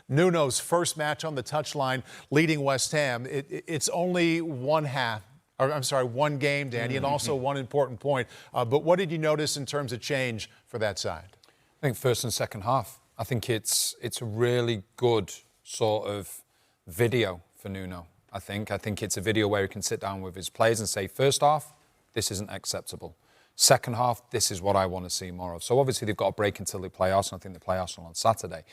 Nuno's first match on the touchline leading West Ham. It's only one game, Danny, and also one important point. But what did you notice in terms of change for that side? I think first and second half. I think it's a really good sort of video for Nuno. I think it's a video where he can sit down with his players and say, first half, this isn't acceptable. Second half, this is what I want to see more of. So obviously they've got a break until they play Arsenal. I think they play Arsenal on Saturday.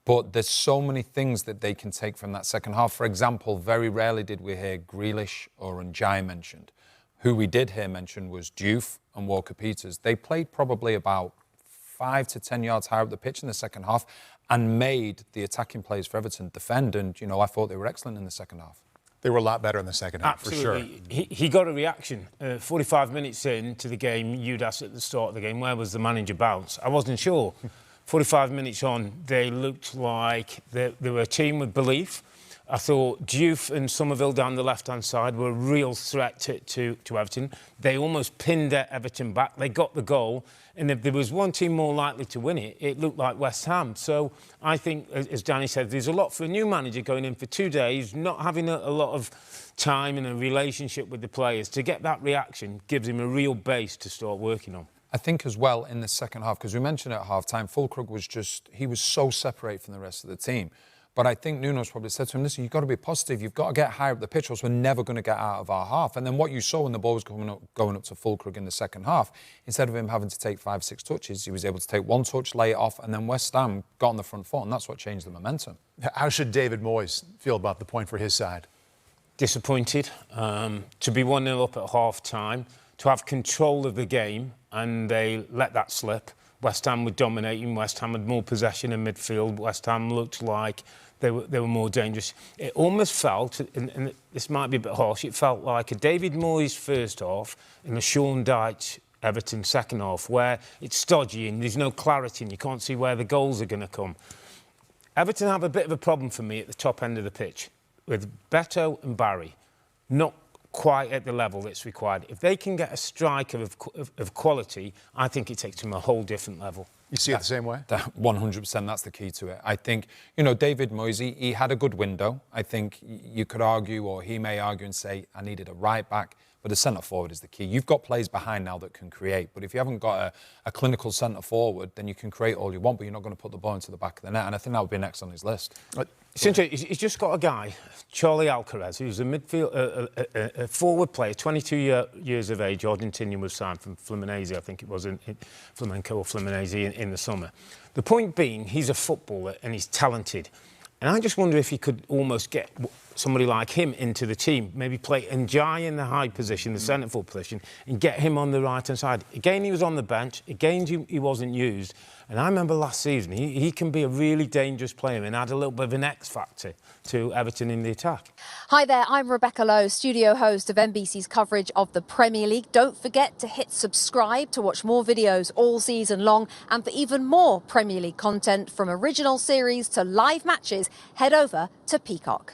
But there's so many things that they can take from that second half. For example, very rarely did we hear Grealish or Njai mentioned. Who we did hear mentioned was Diouf and Walker-Peters. They played probably about 5 to 10 yards higher up the pitch in the second half and made the attacking players for Everton defend. And, you know, I thought they were excellent in the second half. They were a lot better in the second half, Absolutely. for sure. He got a reaction. 45 minutes into the game, you'd asked at the start of the game, where was the manager bounce? I wasn't sure. 45 minutes on, they looked like they were a team with belief. I thought Diouf and Somerville down the left-hand side were a real threat to Everton. They almost pinned Everton back. They got the goal. And if there was one team more likely to win it, it looked like West Ham. So I think, as Danny said, there's a lot for a new manager going in for 2 days, not having a lot of time and a relationship with the players. To get that reaction gives him a real base to start working on. I think as well in the second half, because we mentioned at half-time, Fulkrug he was so separated from the rest of the team. But I think Nuno's probably said to him, listen, you've got to be positive. You've got to get higher up the pitch, or else we're never going to get out of our half. And then what you saw when the ball was going up to Fulkrug in the second half, instead of him having to take 5, 6 touches, he was able to take 1 touch, lay it off, and then West Ham got on the front foot, and that's what changed the momentum. How should David Moyes feel about the point for his side? Disappointed. To be 1-0 up at half-time, to have control of the game, and they let that slip. West Ham were dominating. West Ham had more possession in midfield. West Ham looked like they were more dangerous. It almost felt, and this might be a bit harsh, it felt like a David Moyes first half and a Sean Dyche Everton second half, where it's stodgy and there's no clarity and you can't see where the goals are going to come. Everton have a bit of a problem for me at the top end of the pitch with Beto and Barry, not quite at the level that's required. If they can get a striker of quality, I think it takes them a whole different level. You see it the same way? 100%, that's the key to it. I think, you know, David Moyes, he had a good window. I think you could argue, or he may argue and say, I needed a right back, but a centre forward is the key. You've got players behind now that can create, but if you haven't got a clinical centre forward, then you can create all you want, but you're not going to put the ball into the back of the net, and I think that would be next on his list. He's just got a guy, Charlie Alcaraz, who's a midfield, a forward player, 22 years of age. Argentinian was signed from Fluminense, I think it was, in Flamenco or Fluminense in the summer. The point being, he's a footballer and he's talented. And I just wonder if he could almost get somebody like him into the team, maybe play Njai in the high position, the centre-forward position, and get him on the right-hand side. Again, he was on the bench. Again, he wasn't used. And I remember last season, he can be a really dangerous player and add a little bit of an X factor to Everton in the attack. Hi there, I'm Rebecca Lowe, studio host of NBC's coverage of the Premier League. Don't forget to hit subscribe to watch more videos all season long. And for even more Premier League content, from original series to live matches, head over to Peacock.